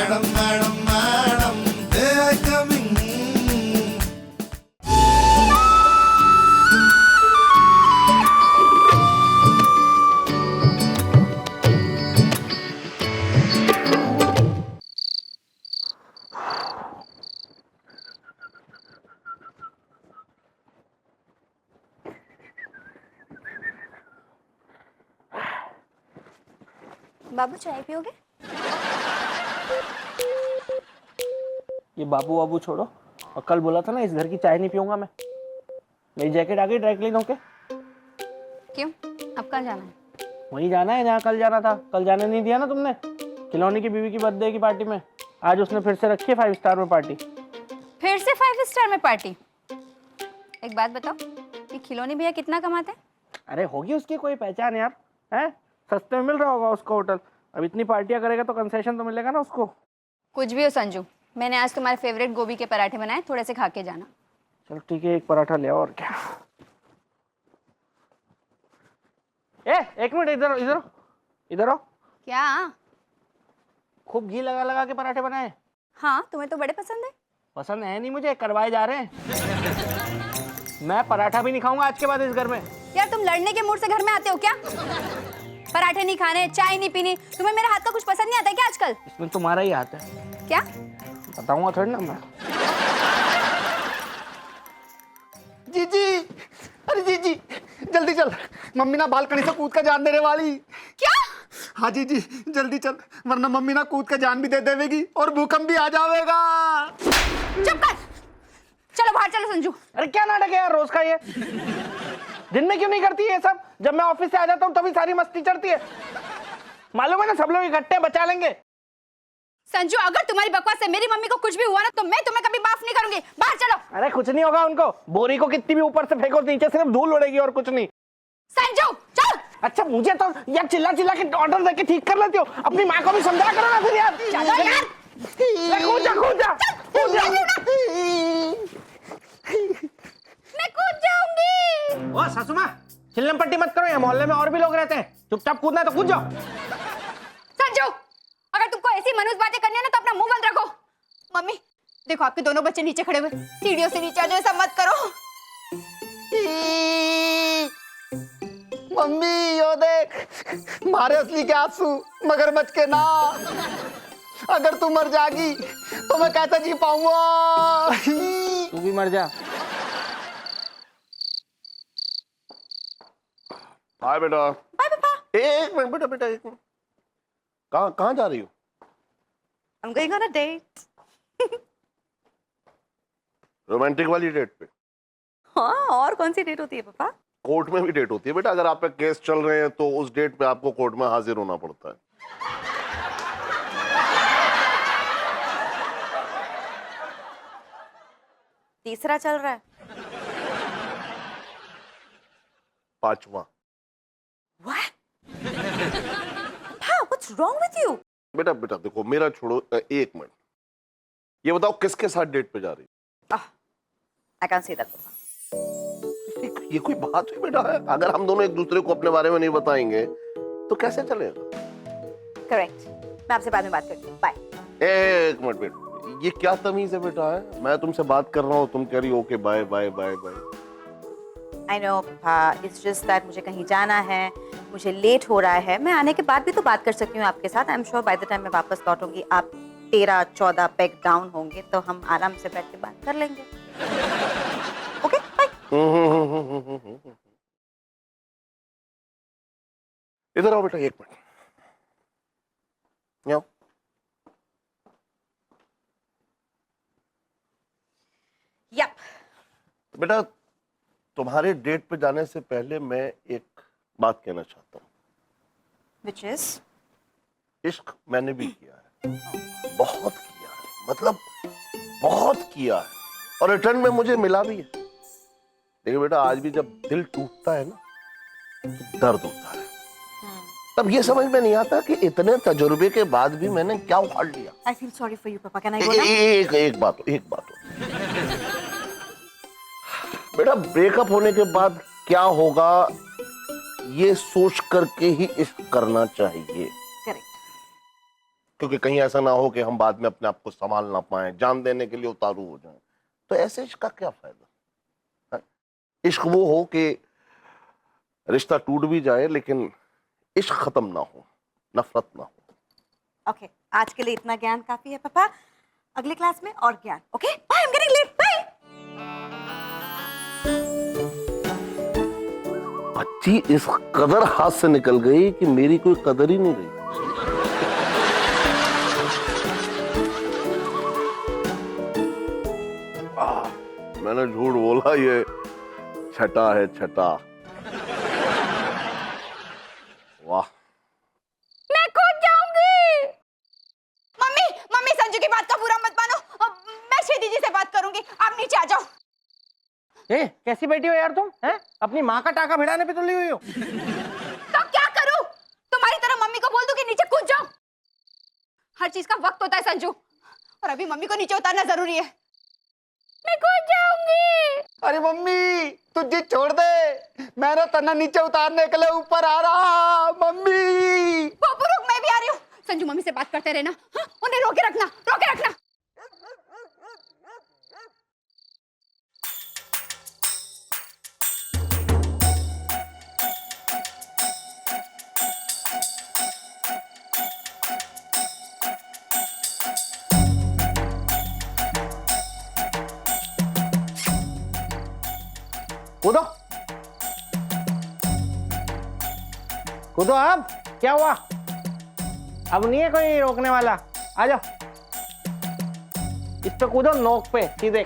Madam madam madam दे I coming. बाबू चाय पियोगे? ये बाबू बाबू छोड़ो, और कल बोला था ना इस घर की चाय नहीं पीऊंगा मैं। मेरी जैकेट आ गई ड्राई क्लीन होके। क्यों, अब कहाँ जाना है? वहीं जाना है जहाँ कल जाना था। कल जाने नहीं दिया ना तुमने खिलौनी की बीवी की बर्थडे की पार्टी में। आज उसने फिर से रखी है 5 स्टार में पार्टी। फिर से 5 स्टार में पार्टी? एक बात बताओ, ये खिलौने भैया कितना कमाते हैं? अरे होगी उसकी कोई पहचान यार, है सस्ते में मिल रहा होगा उसको होटल। अब इतनी पार्टियां करेगा तो कंसेशन तो मिलेगा ना उसको। कुछ भी हो संजू, मैंने आज तुम्हारे फेवरेट गोभी के पराठे बनाए, थोड़े से खा के जाना। चलो ठीक है, एक पराठा ले आओ और क्या। एक मिनट, इधर इधर इधर आओ। क्या? खूब घी लगा लगा के पराठे बनाए। हाँ, तुम्हें तो बड़े पसंद है। पसंद है नहीं, मुझे करवाए जा रहे हैं। मैं पराठा भी नहीं खाऊंगा आज के बाद इस घर में। यार तुम लड़ने के मूड से घर में आते हो क्या? पराठे नहीं खाने, चाय नहीं पीनी, तुम्हें मेरे हाथ का कुछ पसंद नहीं आता क्या आजकल? इसमें तुम्हारा ही हाथ है। क्या? बताऊंगा थोड़ी ना मैं। जीजी, अरे जीजी जल्दी चल, मम्मी ना बालकनी से कूद कर जान देने वाली। क्या? हाँ जीजी जल्दी चल, वरना मम्मी ना कूद कर जान भी दे देगी और भूकंप भी आ जाएगा। चुप कर, चलो बाहर चलो संजू। अरे क्या नाटक है यार रोज का ये। दिन में क्यों नहीं करती है ये सब? जब मैं ऑफिस से आ जाता हूँ तभी सारी मस्ती चढ़ती है। मालूम है ना, सब लोग इकट्ठे बचा लेंगे। संजू, अगर तुम्हारी बकवास से मेरी मम्मी को कुछ भी हुआ ना तो मैं तुम्हें कभी माफ नहीं करूंगी। बाहर चलो। अरे कुछ नहीं होगा उनको, बोरी को कितनी भी ऊपर से फेंको नीचे सिर्फ धूल उड़ेगी और कुछ नहीं। संजू चल। अच्छा मुझे तो यार चिल्ला चिल्ला के ऑर्डर देके ठीक कर लेती हो, अपनी माँ को भी समझा करो ना फिर यार। चलो यार। कूद जा कूद जा कूद जा। मैं कूद जाऊंगी। ओ सासू माँ, चिल्लम पट्टी मत करो, यहाँ मोहल्ले में और भी लोग रहते हैं। चुपचाप कूदना है तो कूद जाओ। संजू, अगर तुमको ऐसी मनुष्य बातें करनी है ना तो अपना मुंह बंद रखो। मम्मी देखो, आपके दोनों बच्चे नीचे खड़े हुए, सीढ़ियों से नीचे आ जाओ, ऐसा मत करो। मम्मी यो देख, मारे असली के आंसू मगरमच्छ के ना। अगर तू मर जाएगी तो मैं कैसे जी पाऊंगा? तू भी मर जा। हाय बेटा। बाय पापा। एक मिनट बेटा, बेटा एक मिनट। कहाँ कहाँ जा रही हो? I'm going on a date. Romantic वाली डेट पे? हाँ, और कौन सी डेट होती है पापा? कोर्ट में भी डेट होती है बेटा। अगर आप पे केस चल रहे हैं तो उस डेट पे आपको कोर्ट में हाजिर होना पड़ता है। तीसरा चल रहा है। 5वां। What? Papa, what's wrong with you? बेटा बेटा देखो, मेरा छोड़ो, एक मिनट। ये बताओ किसके साथ डेट पे जा रही I can't say that, पापा। हो? ये कोई बात हुई बेटा? है अगर हम दोनों एक दूसरे को अपने बारे में नहीं बताएंगे तो कैसे चलेगा? Correct. मैं आपसे बाद में बात करती हूँ। Bye. एक मिनट बेटा, ये क्या तमीज है बेटा? है मैं तुमसे बात कर रहा हूँ, तुम कह रही हो okay bye bye bye bye. I know, पापा, it's just that मुझे कहीं जाना है, मुझे लेट हो रहा है। मैं आने के बाद भी तो बात कर सकती हूँ आपके साथ। I am sure by the time मैं वापस लौटूंगी आप 13-14 पेग डाउन होंगे, तो हम आराम से बैठ के बात कर लेंगे। Okay bye. इधर आओ बेटा, एक मिनट। आओ। यप। बेटा तुम्हारे डेट पे जाने से पहले मैं एक बात कहना चाहता हूँ। Which is? इश्क मैंने भी किया है, बहुत किया है, मतलब बहुत किया है, और रिटर्न में मुझे मिला भी है। देखिए बेटा, आज भी जब दिल टूटता है ना तो दर्द होता है। तब ये समझ में नहीं आता कि इतने तजुर्बे के बाद भी मैंने क्या उखाड़ लिया। I feel sorry for you, पापा। Can I go now? एक बात बेटा, ब्रेकअप होने के बाद क्या होगा ये सोच करके ही इश्क करना चाहिए। Correct. क्योंकि कहीं ऐसा ना हो कि हम बाद में अपने आप को संभाल ना पाए, जान देने के लिए उतारू हो जाए। तो ऐसे इश्क का क्या फायदा है? इश्क वो हो कि रिश्ता टूट भी जाए लेकिन इश्क खत्म ना हो, नफरत ना हो। ओके, आज के लिए इतना ज्ञान काफी है पापा। अगले क्लास में और ज्ञान। Okay, bye, I am getting late, bye. बच्ची इस कदर हाथ से निकल गई कि मेरी कोई कदर ही नहीं रही। मैंने झूठ बोला, ये छटा है, छटा। वाह, मैं कूद जाऊंगी। मम्मी मम्मी, संजू की बात का बुरा मत मानो, मैं शेदी जी से बात करूंगी, आप नीचे आ जाओ। ए, कैसी बेटी हो यार तुम? हैं? अपनी माँ का टाका भिड़ाने पे तुली हुई हो। तो क्या करूं? तुम्हारी तरह मम्मी को बोल दूं कि नीचे कूद जाओ? हर चीज का वक्त होता है संजू, और अभी मम्मी को नीचे उतारना जरूरी है। मैं कूद जाऊंगी। अरे मम्मी तू जिद छोड़ दे, मैंने तना नीचे उतारने के लिए ऊपर आ रहा। मम्मी पप्पू रुक, मैं भी आ रही हूँ। संजू मम्मी से बात करते रहना, हाँ? उन्हें रोके रखना, रोके रखना। कूदो कूदो। अब क्या हुआ? अब नहीं है कोई रोकने वाला, आ जाओ। इस पे कूदो, नोक पे सीधे।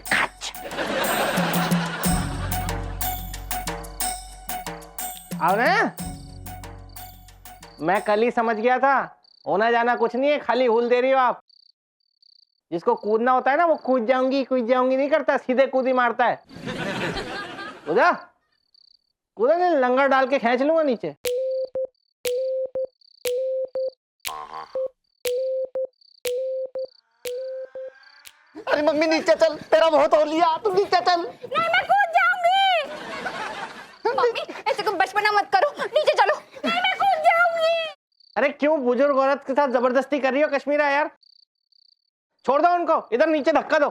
आओ ना, मैं कल ही समझ गया था, होना जाना कुछ नहीं है, खाली हुल दे रही हो आप। जिसको कूदना होता है ना वो कूद जाऊंगी नहीं करता, सीधे कूदी मारता है। कूदा कूदा, नहीं लंगर डाल के खींच लूंगा नीचे। अरे मम्मी नीचे चल, तेरा बहुत हो लिया, तू नीचे चल। नहीं, मैं कूद जाऊंगी। मम्मी ऐसे तुम बचपना मत करो, नीचे चलो। नहीं, मैं कूद जाऊंगी। अरे क्यों बुजुर्ग औरत के साथ जबरदस्ती कर रही हो कश्मीरा यार? छोड़ दो उनको, इधर नीचे धक्का दो।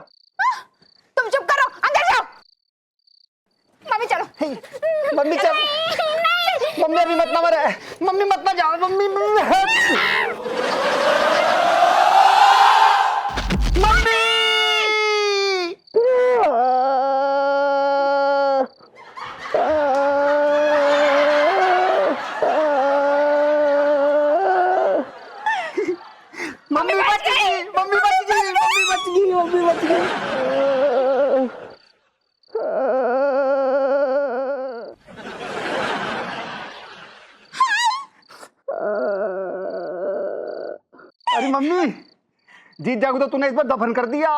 तुम चुप करो, अंदर जाओ। मम्मी चलो। मम्मी चल। मम्मी अभी मत ना मरे, मम्मी मत ना जाओ। मम्मी मम्मी बच गई, मम्मी बच गई, मम्मी बच गई, मम्मी बच गई। अरे मम्मी जीत जागो तो तूने इस बार दफन कर दिया।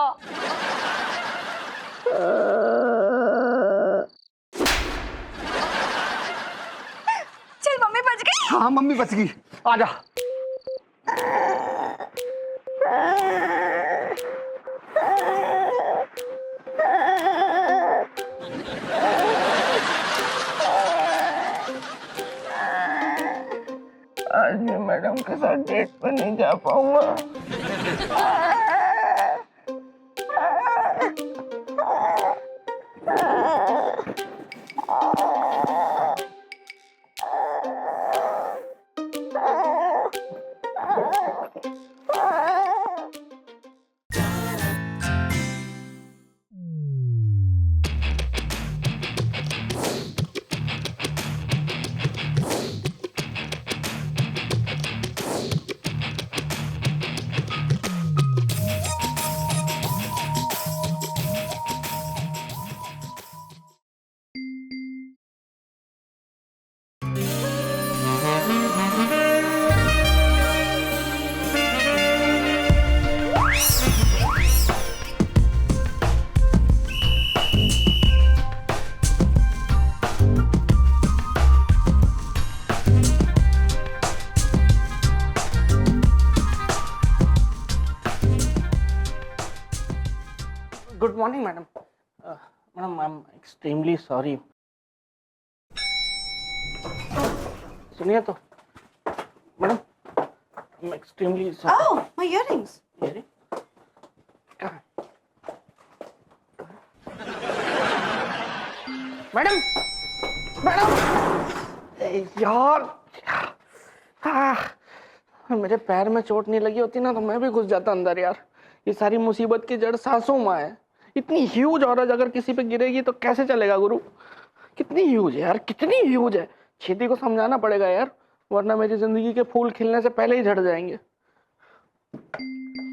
चल मम्मी बच गई। हाँ मम्मी बच गई, आजा। आज मैं मैडम के साथ डेट पर नहीं जा पाऊंगा। Good morning madam. Madam I am extremely sorry. सुनिए तो madam, I'm extremely sorry. Oh, my earrings. अरे, कहाँ? मैडम यार मेरे पैर में चोट नहीं लगी होती ना तो मैं भी घुस जाता अंदर यार। ये सारी मुसीबत की जड़ सासू माँ है। इतनी ह्यूज औरत अगर किसी पे गिरेगी तो कैसे चलेगा गुरु? कितनी ह्यूज है यार, कितनी ह्यूज है। छेती को समझाना पड़ेगा यार, वरना मेरी जिंदगी के फूल खिलने से पहले ही झड़ जाएंगे।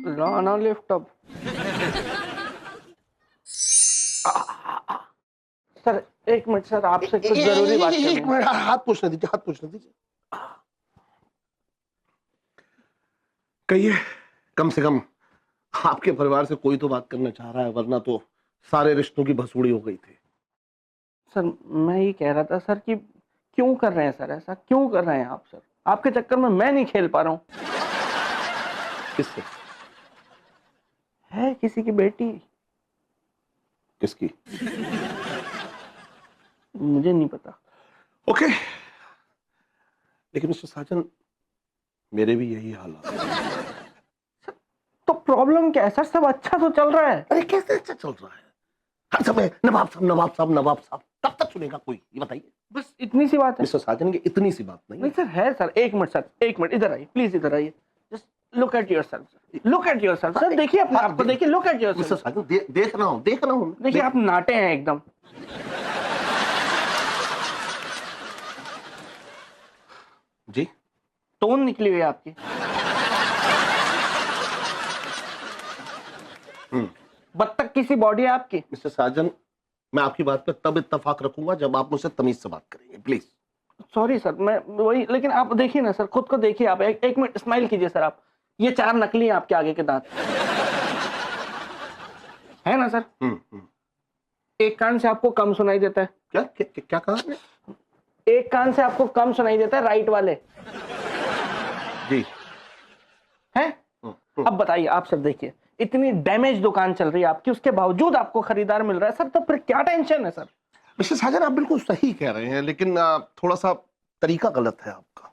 Rana lift up. सर एक मिनट सर, आपसे कुछ जरूरी बात करनी है। एक मिनट, हाथ पूछने दीजिए, हाथ पूछने दीजिए। कहिए, कम से कम आपके परिवार से कोई तो बात करना चाह रहा है, वरना तो सारे रिश्तों की भसूड़ी हो गई थी। सर मैं ये कह रहा था सर कि क्यों कर रहे हैं सर, ऐसा क्यों कर रहे हैं आप सर? आपके चक्कर में मैं नहीं खेल पा रहा हूँ। किससे? है किसी की बेटी। किसकी? मुझे नहीं पता। ओके, लेकिन मिस्टर साजन, मेरे भी यही हाल है। तो प्रॉब्लम क्या है सर? सब अच्छा तो चल रहा है। अरे कैसे अच्छा चल रहा है? हर समय नवाब साहब, नवाब साहब, नवाब साहब, कब तक सुनेगा कोई? ये बताइए। बस इतनी सी बात है। मिस्टर साजन, ये इतनी सी बात नहीं नहीं सर है सर। एक मिनट सर, एक मिनट इधर आइए प्लीज, इधर आइए। Just look at yourself sir, look at yourself sir. देखिए अपने आप को देखिए, लुक एट मिस्टर योरसेल्फ। साजन, देख रहा हूँ, देख रहा हूँ। देखिए आप नाटे हैं एकदम। जी, टोन निकली हुई है आपकी। बत्तख की सी बॉडी है आपकी। मिस्टर साजन, मैं आपकी बात पे तब इत्तेफाक रखूंगा जब आप मुझसे तमीज से बात करेंगे, प्लीज। सॉरी सर, मैं वही, लेकिन आप देखिए ना सर, खुद को देखिए आप। एक मिनट स्माइल कीजिए सर आप। ये 4 नकली हैं आपके आगे के दांत, है ना सर? एक कान से आपको कम सुनाई देता है। क्या क्या, क्या कहा आपने? एक कान से आपको कम सुनाई देता है, राइट वाले। जी है। अब बताइए आप सर, देखिए इतनी डैमेज दुकान चल रही है आपकी, उसके बावजूद आपको खरीदार मिल रहा है सर, तो फिर क्या टेंशन है सर? मिस्टर साजन, आप बिल्कुल सही कह रहे हैं, लेकिन थोड़ा सा तरीका गलत है आपका।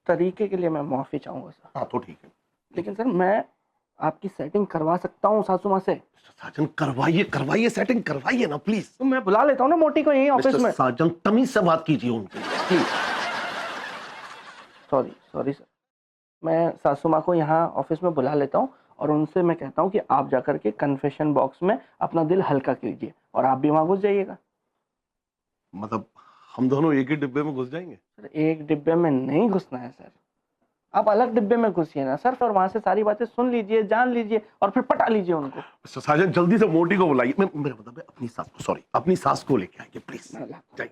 तरीके के लिए मैं माफी चाहूंगा सर। हाँ तो ठीक है, लेकिन सर मैं आपकी सेटिंग करवा सकता हूँ सासू माँ से। मिस्टर साजन, करवाइए करवाइए, सेटिंग करवाइए ना प्लीज। तो मैं बुला लेता हूँ ना मोटी को यहीं ऑफिस में। मिस्टर साजन, तमीज से बात कीजिए उनसे प्लीज। सॉरी सर, मैं सासू माँ को यहाँ ऑफिस में बुला लेता हूँ और उनसे मैं कहता हूँ कि आप जाकर के कन्फेशन बॉक्स में अपना दिल हल्का कीजिए और आप भी वहाँ घुस जाइएगा। मतलब हम दोनों एक ही डिब्बे में घुस जाएंगे? सर एक डिब्बे में नहीं घुसना है सर, आप अलग डिब्बे में घुसिए ना सर, और वहां से सारी बातें सुन लीजिए, जान लीजिए और फिर पटा लीजिए उनको। मिस्टर साजन, जल्दी से मोटी को बुलाइए। मेरा मतलब है अपनी सास को, सॉरी अपनी सास को लेके आइए प्लीज। जाइए।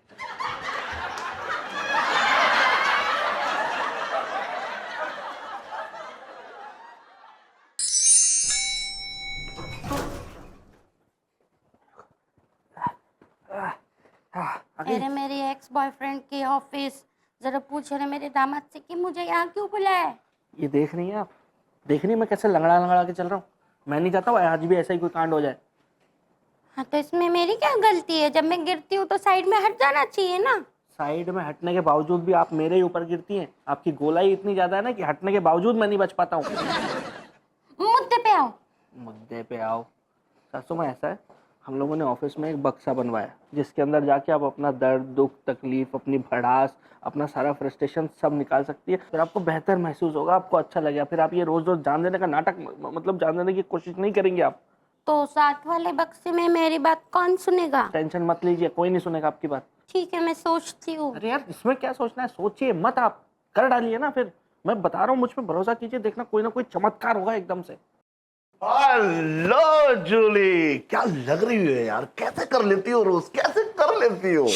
अरे मेरी एक्स बॉयफ्रेंड की ऑफिस, जरा पूछ रहे मेरे दामाद से कि मुझे यहाँ क्यों बुलाया है। ये देख रही हैं आप, देख रही हैं मैं कैसे लंगड़ा लंगड़ा के चल रहा हूँ? मैं नहीं चाहता आज भी ऐसा ही कोई कांड हो जाए। हाँ तो इसमें मेरी क्या गलती है? जब मैं गिरती हूँ तो साइड में हट जाना चाहिए ना। साइड में हटने के बावजूद भी आप मेरे ही ऊपर गिरती हैं। आपकी गोलाई इतनी ज्यादा है ना कि हटने के बावजूद मैं नहीं बच पाता हूँ। मुद्दे पे आओ। मुद्दे पे आओ। सासू माँ, ऐसा है हम लोगों ने ऑफिस में एक बक्सा बनवाया जिसके अंदर जाके आप अपना दर्द, दुख, तकलीफ, अपनी भड़ास, अपना सारा फ्रस्ट्रेशन सब निकाल सकती है। फिर आपको बेहतर महसूस होगा, आपको अच्छा लगेगा। फिर आप ये रोज रोज जान देने का नाटक, मतलब जान देने की कोशिश नहीं करेंगे आप। तो साथ वाले बक्से में मेरी बात कौन सुनेगा? टेंशन मत लीजिए, कोई नहीं सुनेगा आपकी बात। ठीक है, मैं सोचती हूँ। अरे यार इसमें क्या सोचना है, सोचिए मत, आप कर डालिए ना। फिर मैं बता रहा हूँ, मुझ पर भरोसा कीजिए, देखना कोई ना कोई चमत्कार होगा एकदम से। हेलो जूली, क्या लग रही है यार? कैसे कर लेती हो रोज, कैसे कर लेती हो?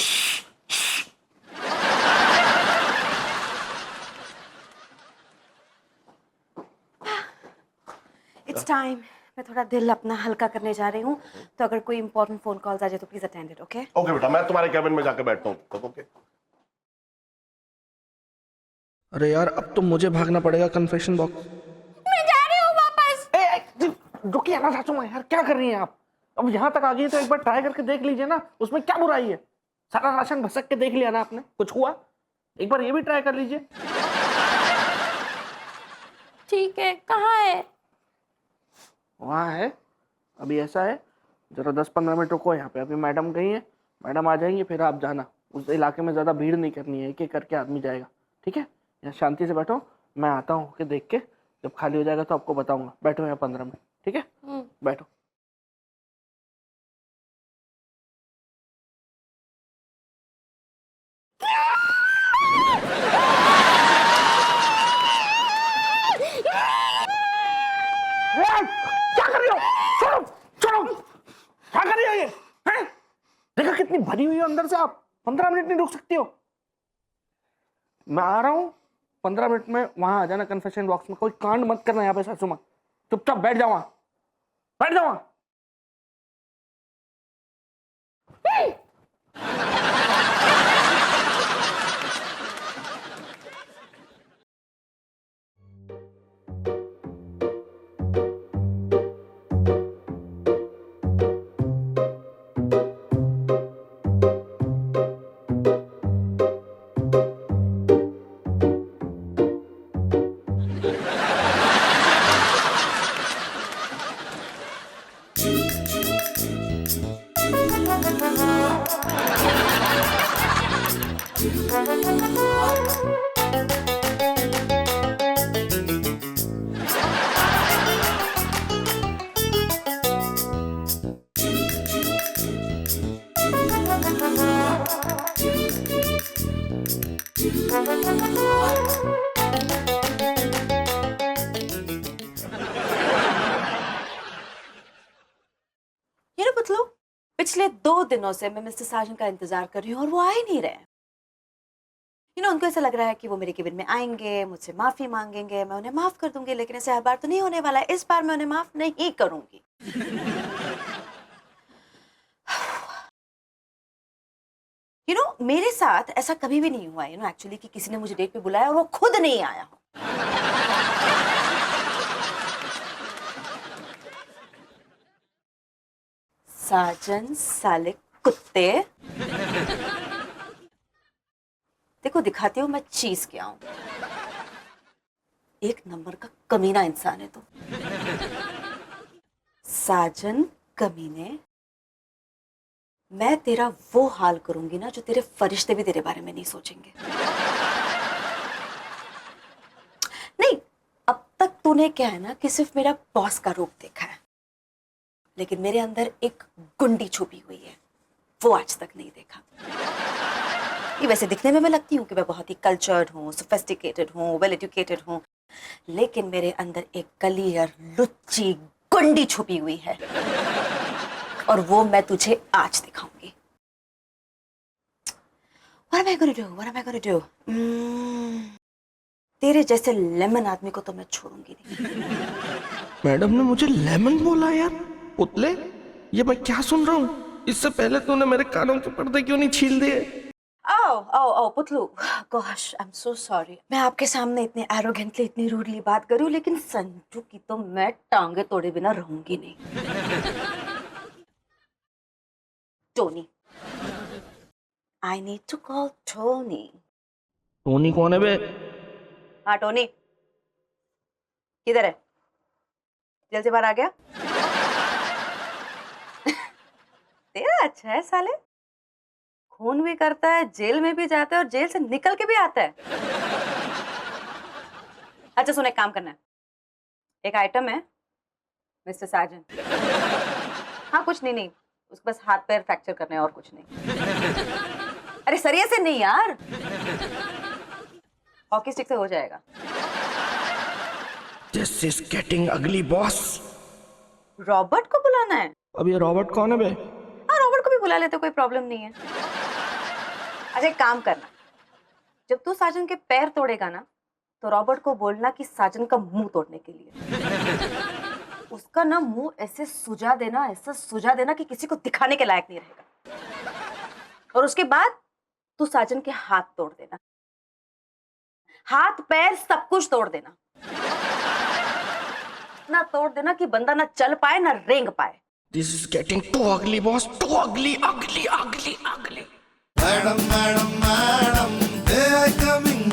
It's time. मैं थोड़ा दिल अपना हल्का करने जा रही हूँ, तो अगर कोई इंपॉर्टेंट फोन कॉल आ जाए तो please attend it. Okay okay बेटा, मैं तुम्हारे कैबिन में जाकर बैठता हूँ। ओके। अरे यार अब तो मुझे भागना पड़ेगा कन्फेशन बॉक्स। मैं जा रही हूँ वापस। रुकिए ना सासू माँ, यार क्या कर रही हैं आप? अब यहाँ तक आ गई तो एक बार ट्राई करके देख लीजिए ना, उसमें क्या बुराई है? सारा राशन भसक के देख लिया ना आपने, कुछ हुआ? एक बार ये भी ट्राई कर लीजिए। ठीक है, कहाँ है? वहाँ है। अभी ऐसा है, जरा 10-15 मिनट रुको यहाँ पे, अभी मैडम गई है, मैडम आ जाएंगी फिर आप जाना। उस इलाके में ज़्यादा भीड़ नहीं करनी है, एक एक करके आदमी जाएगा, ठीक है? यहाँ शांति से बैठो, मैं आता हूँ के देख के, जब खाली हो जाएगा तो आपको बताऊंगा। बैठो यहाँ 15 मिनट, ठीक है? बैठो। क्या कर रही हो? छोड़ो, छोड़ो। क्या कर रही हो ये? हैं? देखा कितनी भरी हुई हो अंदर से आप। 15 मिनट नहीं रुक सकती हो? मैं आ रहा हूँ 15 मिनट में, वहां आ जाना कन्फेशन बॉक्स में। कोई कांड मत करना यहाँ पे सासू माँ, चुपचाप बैठ जाओ वहां, बैठ जाओ वहां। ये ना पुतलू, पिछले 2 दिनों से मैं मिस्टर साजन का इंतजार कर रही हूँ और वो आ ही नहीं रहे। उनको ऐसा लग रहा है कि वो मेरे केबिन में आएंगे, मुझसे माफी मांगेंगे, मैं उन्हें माफ कर दूंगी, लेकिन ऐसे हर बार तो नहीं होने वाला है। इस बार मैं उन्हें माफ नहीं करूंगी। मेरे साथ ऐसा कभी भी नहीं हुआ एक्चुअली कि किसी ने मुझे डेट पे बुलाया और वो खुद नहीं आया हो। साजन साले कुत्ते, देखो दिखाती हूँ मैं चीज क्या हूं। एक नंबर का कमीना इंसान है तो। साजन कमीने, मैं तेरा वो हाल करूंगी ना जो तेरे फरिश्ते भी तेरे बारे में नहीं सोचेंगे। नहीं, अब तक तूने क्या है ना कि सिर्फ मेरा बॉस का रूप देखा है, लेकिन मेरे अंदर एक गुंडी छुपी हुई है, वो आज तक नहीं देखा। ये वैसे दिखने में मैं लगती हूँ कि मैं बहुत ही कल्चर्ड हूँ, सोफिस्टिकेटेड हूँ, वेल एजुकेटेड हूँ, लेकिन मेरे अंदर एक कलियर लुच्ची गुंडी छुपी हुई है और वो मैं तुझे आज दिखाऊंगी। What am I gonna do? What am I gonna do? तेरे जैसे लेमन आदमी को तो मैं छोड़ूंगी नहीं। मैडम ने मुझे लेमन बोला यार। पुतले, ये मैं क्या सुन रहा हूँ? इससे पहले तूने मेरे कानों के पर्दे क्यों नहीं छील दिए? ओ पुतलू, gosh, I am so sorry. मैं आपके सामने इतने एरोगेंटली, इतनी रूडली बात कर रही हूँ, लेकिन संजू की तो मैं टांगे तोड़े बिना रहूंगी नहीं। Tony, I need to call Tony. Tony कौन है बे? हाँ टोनी, किधर है? जेल से बाहर आ गया? तेरा अच्छा है साले, खून भी करता है, जेल में भी जाता है और जेल से निकल के भी आता है। अच्छा सुन, एक काम करना है, एक आइटम है मिस्टर साजन। हाँ कुछ नहीं, उसको बस हाथ पैर फ्रैक्चर करने हैं और कुछ नहीं। अरे सरिये से नहीं यार, हॉकी स्टिक से हो जाएगा। This is getting ugly, boss. Robert को बुलाना है? अब ये रॉबर्ट कौन है बे? हाँ रॉबर्ट को भी बुला लेते, कोई प्रॉब्लम नहीं है। अच्छा एक काम करना, जब तू साजन के पैर तोड़ेगा ना तो रॉबर्ट को बोलना कि साजन का मुंह तोड़ने के लिए। उसका ना मुंह ऐसे सुजा देना, ऐसा सुजा देना कि किसी को दिखाने के लायक नहीं रहेगा। और उसके बाद तू साजन के हाथ तोड़ देना, हाथ पैर सब कुछ तोड़ देना। ना तोड़ देना कि बंदा ना चल पाए ना रेंग पाए। This is getting too ugly, boss. Too ugly, ugly, ugly, ugly. Madam, madam, madam, they are coming.